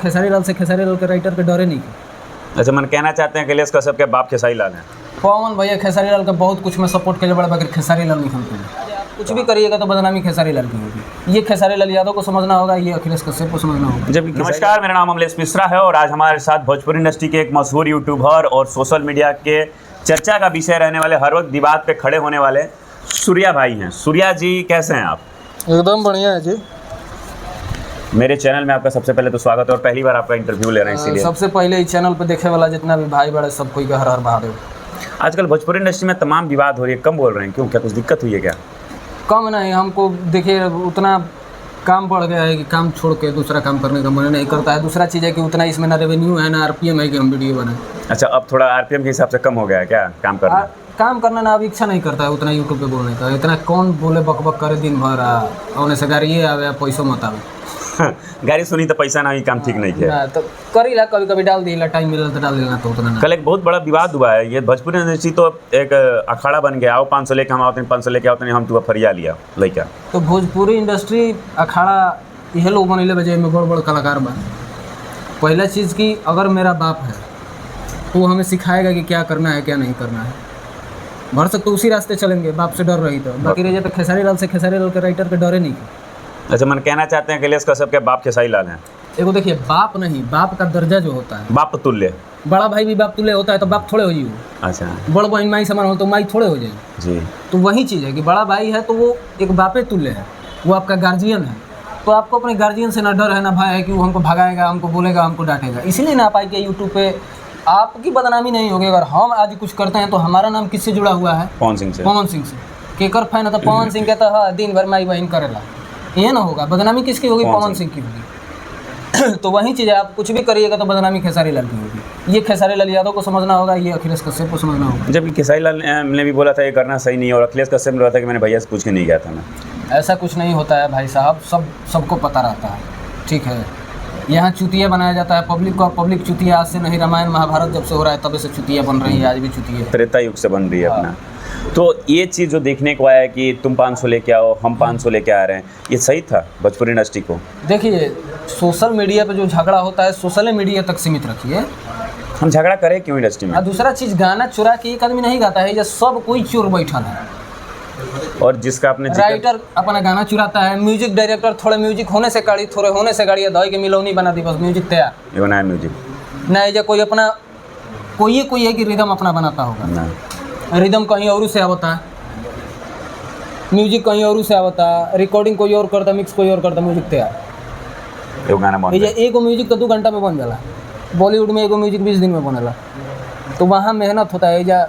खेसारी लाल से खेसारी लाल के राइटर के डरे नहीं। अच्छा, मन कहना चाहते हैं अखिलेश कश्यप के बाप खेसारी लाल हैं। पवन भैया खेसारी लाल का बहुत कुछ मैं सपोर्ट के लिए बड़ा, बाकी खेसारी लाल नहीं खनते। कुछ भी करिएगा तो बदनामी खेसारी लाल की होगी। ये खेसारी लाल यादव को समझना होगा, ये अखिलेश कश्यप को समझना होगा। जब नमस्कार, मेरा नाम अमलेश मिश्रा है और आज हमारे साथ भोजपुरी इंडस्ट्री के एक मशहूर यूट्यूबर और सोशल मीडिया के चर्चा का विषय रहने वाले, हर वक्त विवाद पे खड़े होने वाले सूर्या भाई हैं। सूर्या जी, कैसे हैं आप? एकदम बढ़िया है जी। मेरे चैनल में आपका सबसे पहले तो स्वागत है और पहली बार आपका इंटरव्यू ले रहे हैं, इसीलिए सबसे पहले इस चैनल पर देखे वाला जितना भी भाई बड़े सब कोई का हर हर महादेव। आजकल भोजपुरी इंडस्ट्री में तमाम विवाद हो रही है, कम बोल रहे हैं, क्यों? क्या कुछ दिक्कत हुई है क्या? कम नहीं, हमको देखिए उतना काम बढ़ गया है कि काम छोड़ के दूसरा काम करने का मन नहीं करता है। दूसरा चीज़ है कि उतना इसमें ना रेवेन्यू है ना आरपीएम है कि हम वीडियो बनाएं। अच्छा, अब थोड़ा आरपीएम के हिसाब से कम हो गया है क्या काम करना? काम करना ना अब इच्छा नहीं करता है उतना यूट्यूब पे बोलने का। इतना कौन बोले बक बक करे दिन भर, होने से गाड़ी आवे पैसों मत आवे। गाड़ी सुनी तो पैसा ना, ही काम ठीक नहीं किया तो करी ला, कभी कभी डाल दी ला, टाइम मिला तो डाल देना, तो उतना ना। कल एक बहुत बड़ा विवाद हुआ है, ये भोजपुरी इंडस्ट्री तो एक अखाड़ा बन गया। आओ 500 लेके हम आओ, 500 लेके आओ, हम तू फरिया लिया लैका। तो भोजपुरी इंडस्ट्री अखाड़ा यह लोग बनैले बजे में बड़ बड़ कलाकार बन। पहला चीज़ कि अगर मेरा बाप है तो वो हमें सिखाएगा कि क्या करना है क्या नहीं करना है। भर सकते उसी रास्ते चलेंगे, बाप से डर रही तो। बाकी रह जाए तो खेसारी लाल से खेसारी लाल के राइटर के डरे नहीं। अच्छा, मन कहना चाहते हैं अखिलेश कश्यप के बाप खेसारी लाल हैं। देखो देखिए, बाप नहीं, बाप का दर्जा जो होता है, बाप तुल्य। बड़ा भाई भी बाप तुल्य होता है, तो बाप थोड़े हो जी वो। अच्छा, बड़ बहन माई समान हो तो माई थोड़े हो जाए जी। तो वही चीज़ है कि बड़ा भाई है तो वो एक बापे तुल्य है, वो आपका गार्जियन है। तो आपको अपने गार्जियन से ना डर है ना भय है कि वो हमको भगाएगा, हमको बोलेगा, हमको डांटेगा। इसीलिए ना पाई के यूट्यूब पे आपकी बदनामी नहीं होगी। अगर हम आज कुछ करते हैं तो हमारा नाम किससे जुड़ा हुआ है? पवन सिंह से। पवन सिंह से। केकर फैन है तो पवन सिंह कहता है दिन भर माई बहन करेला, ये ना होगा। बदनामी किसकी होगी? पवन सिंह की होगी। तो वही चीज़ है, आप कुछ भी करिएगा तो बदनामी खेसारी लाल की होगी। ये खेसारी लाल यादव को समझना होगा, ये अखिलेश कश्यप को समझना होगा। जबकि खेसारी लाल ने भी बोला था ये करना सही नहीं है, और अखिलेश कश्यप ने बोला था कि मैंने भैया से पूछ के नहीं गया था मैं। ऐसा कुछ नहीं होता है भाई साहब, सबको पता रहता है, ठीक है। यहाँ चुतिया बनाया जाता है पब्लिक को। पब्लिक चुतिया आज से नहीं, रामायण महाभारत जब से हो रहा है तब से चुतिया बन रही है, आज भी चुतिया त्रेता युग से बन रही है अपना। तो ये चीज़ जो देखने को आया है कि तुम 500 लेके आओ, हम 500 लेके आ रहे हैं, ये सही था भोजपुरी इंडस्ट्री को? देखिए, सोशल मीडिया पे जो झगड़ा होता है सोशल मीडिया तक सीमित रखिए। हम झगड़ा करें क्यों इंडस्ट्री में? और दूसरा चीज़, गाना चुरा के एक आदमी नहीं गाता है, ये सब कोई चोर बैठल है। और जिसका अपने राइटर अपना गाना चुराता है, म्यूजिक डायरेक्टर थोड़े म्यूजिक होने से गाड़ी, थोड़े होने से गाड़ी दवाई के मिलौनी बना दी, बस म्यूजिक तैयार। ये नया म्यूजिक नहीं, जो कोई अपना कोई है कि रिदम अपना बनाता होगा ना, रिदम कहीं और से आवता है, म्यूजिक कहीं और से आवता, रिकॉर्डिंग कोई और करता, मिक्स कोई और करता, म्यूजिक तैयार। एगो गाना बन एगो म्यूजिक तो 2 घंटा में बन जाला। बॉलीवुड में एगो म्यूजिक 20 दिन में बनेला, तो वहाँ मेहनत होता है। या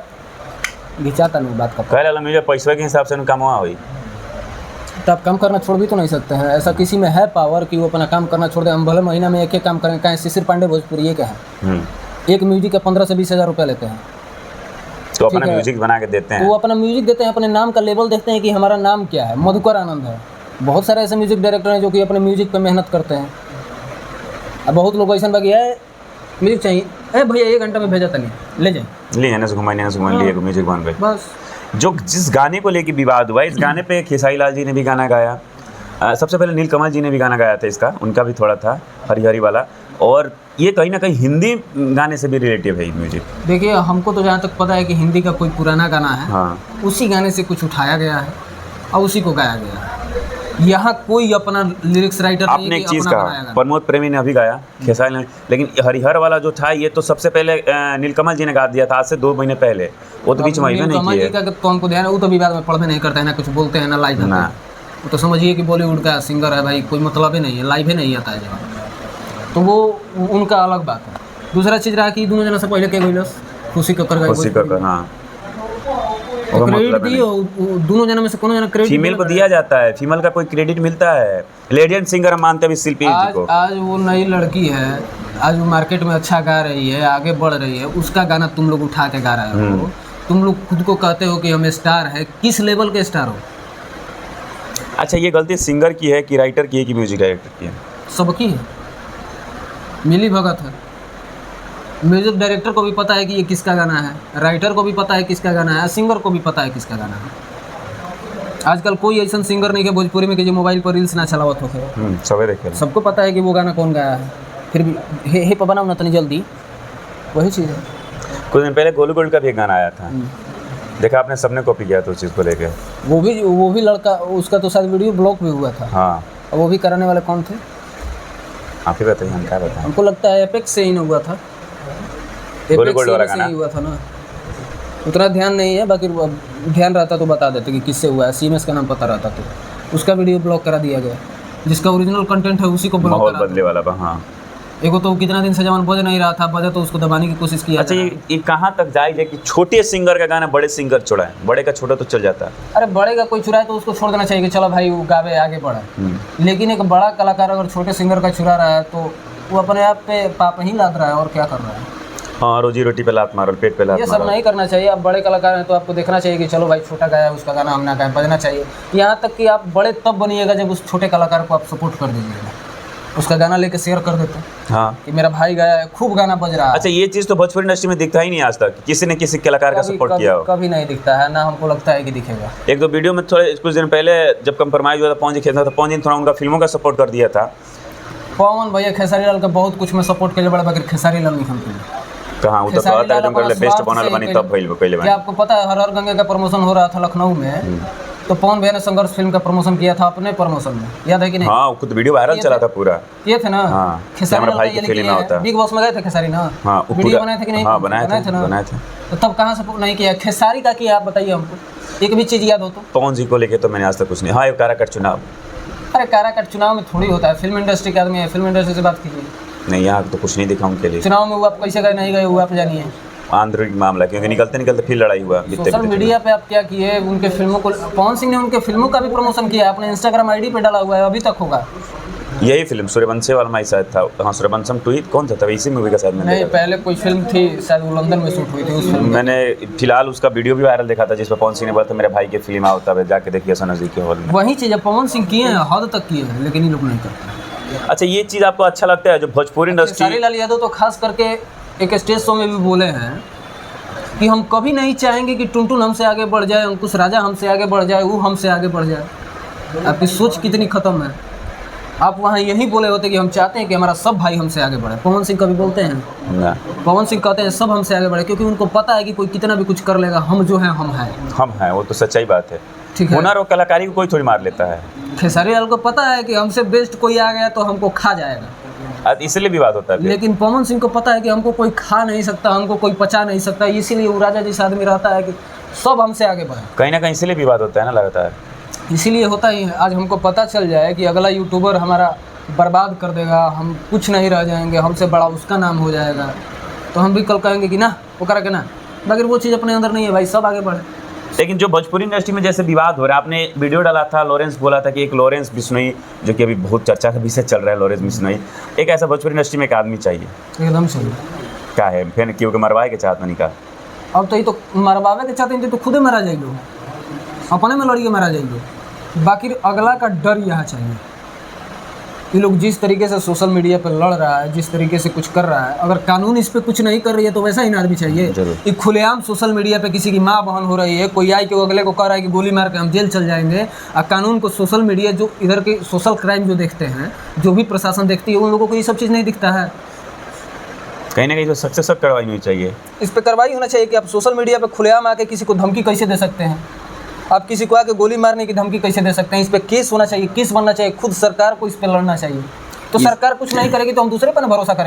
घिंचाता नहीं बात का कहला म्यूजिक पैसे के हिसाब से काम हुआ हुई, तो आप काम करना छोड़ भी तो नहीं सकते हैं। ऐसा किसी में है पावर कि वो अपना काम करना छोड़ दे? हम भले महीना में एक काम करें, कहें शिशिर पांडे भोजपुरी ये क्या है, एक म्यूजिक का 15 से 20 हज़ार रुपया लेते हैं, तो अपना म्यूजिक बना के देते हैं। तो वो अपना म्यूजिक देते हैं, अपने नाम का लेबल देखते हैं कि हमारा नाम क्या है, मधुकर आनंद है। बहुत सारे ऐसे म्यूजिक डायरेक्टर हैं जो कि अपने म्यूजिक पे मेहनत करते हैं। अब बहुत लोग ऐसा बाकी है म्यूजिक चाहिए, अरे भैया 1 घंटा में भेजा तनी ले जाए, ले जाने से घुमा लिए म्यूजिक बन गए बस। जो जिस गाने को लेके विवाद हुआ, इस गाने पे खेसारी लाल जी ने भी गाना गाया। सबसे पहले नीलकमल जी ने भी गाना गाया था इसका, उनका भी थोड़ा था हरी हरी वाला। और ये कहीं ना कहीं हिंदी गाने से भी रिलेटिव है म्यूजिक। देखिए, हमको तो जहाँ तक पता है कि हिंदी का कोई पुराना गाना है, हाँ, उसी गाने से कुछ उठाया गया है और उसी को गाया गया है। यहाँ कोई अपना लिरिक्स राइटर नहीं। आपने एक चीज़ कहा, प्रमोद प्रेमी ने अभी गाया खेसारी ने, लेकिन हरिहर वाला जो था ये तो सबसे पहले नीलकमल जी ने गा दिया था, आज से 2 महीने पहले। वो तो बीच में नहीं किया। तो हमको ध्यान है, वो तो विवाद में पढ़वे नहीं करता है, ना कुछ बोलते हैं ना लाइव ना। वो तो समझिए कि बॉलीवुड का सिंगर है भाई, कोई मतलब ही नहीं है, लाइव ही नहीं आता है जब, तो वो उनका अलग बात है। दूसरा चीज़ रहा कि दोनों जना से पहले क्या गइलस, खुशी कक्कर, हाँ, क्रेडिट दिए दोनों जनों में से कोनो जना क्रेडिट फीमेल को दिया जाता है, फीमेल का कोई क्रेडिट मिलता है। लेजेंड सिंगर हम मानते हैं शिल्पी जी को। आज वो नई लड़की है, आज वो मार्केट में अच्छा गा रही है, आगे बढ़ रही है, उसका गाना तुम लोग उठा के गा रहे हो। तुम लोग खुद को कहते हो कि हम स्टार है, किस लेवल के स्टार हो? अच्छा, ये गलती सिंगर की है कि राइटर की है कि म्यूजिक डायरेक्टर की है? सबकी है, मिली भगत है। म्यूजिक डायरेक्टर को भी पता है कि ये किसका गाना है, राइटर को भी पता है किसका गाना है, सिंगर को भी पता है किसका गाना है। आजकल कोई ऐसा सिंगर नहीं है भोजपुरी में कि जो मोबाइल पर रील्स ना चलावत हो। सबे देखे, सबको पता है कि वो गाना कौन गाया है। फिर भी हे पर बनाओ ना तनी जल्दी, वही चीज़ है। कुछ दिन पहले गोलू गोल्ड का भी एक गाना आया था, देखा आपने, सबने कॉपी किया था उस चीज़ को लेके। वो भी लड़का, उसका तो शायद वीडियो ब्लॉक भी हुआ था। हाँ, और वो भी कराने वाले कौन थे? आप ही बताइए, हम क्या बताएं। हमको लगता है एपेक्स से ही ना हुआ था, गोलू गोल्ड वाला गाना ही हुआ था ना। उतना ध्यान नहीं है, बाकी ध्यान रहता तो बता देते कि किससे हुआ है। सीएमएस का नाम पता रहता तो उसका वीडियो ब्लॉक करा दिया गया, जिसका ओरिजिनल कंटेंट है उसी को ब्लॉक माहौल करा बदले वाला था। हाँ, एगो तो कितना दिन से जवान बज नहीं रहा था, बजा तो उसको दबाने की कोशिश किया। अच्छा, ये कहाँ तक जाएगा कि छोटे सिंगर का गाना बड़े सिंगर चुराए, बड़े का छोटा तो चल जाता है। अरे बड़े का कोई चुराए तो उसको छोड़ देना चाहिए कि चलो भाई वो गावे आगे बढ़े। लेकिन एक बड़ा कलाकार अगर छोटे सिंगर का चुरा रहा है तो वो अपने आप पे पाप ही लाद रहा है और क्या कर रहा है। हाँ, रोजी रोटी पे लात मारो, पेट पे लात ये मारो, सब नहीं करना चाहिए। आप बड़े कलाकार हैं तो आपको देखना चाहिए कि चलो भाई छोटा गाया उसका गाना हम ना गाएं, बजना चाहिए। यहाँ तक कि आप बड़े तब बनिएगा जब उस छोटे कलाकार को आप सपोर्ट कर दीजिएगा, उसका गाना लेके शेयर कर देते हैं। हाँ, कि मेरा भाई गाया है, खूब गाना बज रहा है। अच्छा, ये चीज़ तो भोजपुरी इंडस्ट्री में दिखता ही नहीं आज तक, किसी ने किसी कलाकार का सपोर्ट किया हो। कभी नहीं दिखता है, ना हमको लगता है कि दिखेगा। एक दो वीडियो में थोड़े कुछ दिन पहले जब कंप्रोमाइज हुआ था, पवन जी खेलता था, पवन जी ने थोड़ा उनका फिल्मों का सपोर्ट कर दिया था। पवन भैया खेसारी लाल का बहुत कुछ में सपोर्ट कर बड़ा, बाकी खेसारी लाल नहीं हमको कहाँ वो तो कहता है तुम कर ले बेस्ट बनल बनी तब भइल पहले क्या आपको पता है? हर हर गंगे का प्रमोशन हो रहा था लखनऊ में, तो पवन भैया ने संघर्ष फिल्म का प्रमोशन किया था अपने प्रमोशन में, याद है कि नहीं? हाँ, खुद वीडियो वायरल चला था पूरा, ये थे ना। हाँ, खेसारी लाल भाई की फिल्म होता, बिग बॉस में गए थे खेसारी ना। हाँ, वीडियो बनाए थे कि नहीं? हाँ, बनाए थे ना, बनाए थे। तो तब कहाँ सपोर्ट नहीं किया? खेसारी का किया, आप बताइए हमको, एक भी चीज़ याद हो तो। पवन जी को लेके तो मैंने आज तक कुछ नहीं। हाँ, एक काराकट चुनाव, अरे काराकट चुनाव में थोड़ी होता है, फिल्म इंडस्ट्री के आदमी है, फिल्म इंडस्ट्री से बात कीजिए। नहीं, यहाँ तो कुछ नहीं दिखा उनके लिए। चुनाव में वो आप कैसे गए नहीं गए वो आप जानिए। आंतरिक मामला, क्योंकि निकलते निकलते फिर लड़ाई हुआ। सोशल मीडिया पे आप क्या किए? उनके फिल्मों को, पवन सिंह ने उनके फिल्मों का भी प्रमोशन किया, अपने इंस्टाग्राम आईडी पे डाला हुआ है, अभी तक होगा। यही फिल्म सूर्यवंशी वाला माई शायद था। हाँ, सूर्यवंशम 2 कौन सा था? इसी मूवी का शायद मैंने नहीं, पहले कोई फिल्म थी शायद, वो लंदन में शूट हुई थी उस फिल्म। मैंने फिलहाल उसका वीडियो भी वायरल देखा था, जिसमें पवन सिंह ने बोला था मेरे भाई की फिल्म आओ तब जाके देखिए सनजी के हॉल में। वही चीज़ है, पवन सिंह किए हैं, हद तक किए हैं, लेकिन ये लोग नहीं करते। अच्छा, ये चीज़ आपको अच्छा लगता है जो भोजपुरी इंडस्ट्री? खेसारी लाल यादव तो खास करके एक स्टेज शो में भी बोले हैं कि हम कभी नहीं चाहेंगे कि टुनटुन हमसे आगे बढ़ जाए, अंकुश राजा हमसे आगे बढ़ जाए, वो हमसे आगे बढ़ जाए। आपकी सोच कितनी खत्म है। आप वहाँ यही बोले होते कि हम चाहते हैं कि हमारा सब भाई हमसे आगे बढ़े। पवन सिंह कभी बोलते हैं ना, पवन सिंह कहते हैं सब हमसे आगे बढ़े, क्योंकि उनको पता है कि कोई कितना भी कुछ कर लेगा, हम जो हैं हम हैं। वो तो सच्चाई बात है। ठीक है, हुनर और कलाकारी को कोई थोड़ी मार लेता है। खेसारी लाल को पता है कि हमसे बेस्ट कोई आ गया तो हमको खा जाएगा, इसलिए विवाद होता है। लेकिन पवन सिंह को पता है कि हमको कोई खा नहीं सकता, हमको कोई पचा नहीं सकता, इसीलिए वो राजा जैसा आदमी रहता है कि सब हमसे आगे बढ़े। कहीं ना कहीं इसलिए विवाद होता है ना लगातार। इसीलिए होता ही है। आज हमको पता चल जाए कि अगला यूट्यूबर हमारा बर्बाद कर देगा, हम कुछ नहीं रह जाएंगे, हमसे बड़ा उसका नाम हो जाएगा, तो हम भी कल कहेंगे कि ना वो करा के ना, मगर वो चीज़ अपने अंदर नहीं है भाई, सब आगे बढ़े। लेकिन जो भोजपुरी इंडस्ट्री में जैसे विवाद हो रहा है, आपने वीडियो डाला था, लॉरेंस बोला था कि एक लॉरेंस बिश्नोई, जो कि अभी बहुत चर्चा का विषय चल रहा है, लॉरेंस बिश्नोई, एक ऐसा भोजपुरी इंडस्ट्री में एक आदमी चाहिए। एकदम सही। क्या है फिर, क्योंकि मरवाए के चाहत नहीं का। अब तो ये तो मरवावे के चाहते हैं तो खुदे मारा जाएगा, अपने में लड़िए मारा जाएगा, बाकी अगला का डर यहाँ चाहिए। ये लोग जिस तरीके से सोशल मीडिया पर लड़ रहा है, जिस तरीके से कुछ कर रहा है, अगर कानून इस पर कुछ नहीं कर रही है तो वैसा ही आदमी चाहिए। ये खुलेआम सोशल मीडिया पे किसी की माँ बहन हो रही है, कोई आई के अगले को कह रहा है कि गोली मार के हम जेल चल जाएंगे, और कानून को सोशल मीडिया जो इधर के सोशल क्राइम जो देखते हैं, जो भी प्रशासन देखती है, उन लोगों को ये सब चीज़ नहीं दिखता है। कहीं ना कहीं तो सख्त से सख्त कार्रवाई होनी चाहिए, इस पर कार्रवाई होना चाहिए कि आप सोशल मीडिया पर खुलेआम आके किसी को धमकी कैसे दे सकते हैं, आप किसी को आके गोली मारने की धमकी कैसे दे सकते हैं। इस पर केस होना चाहिए, केस बनना चाहिए, खुद सरकार को इस पर लड़ना चाहिए। तो सरकार कुछ नहीं करेगी तो हम दूसरे पर भरोसा करेंगे।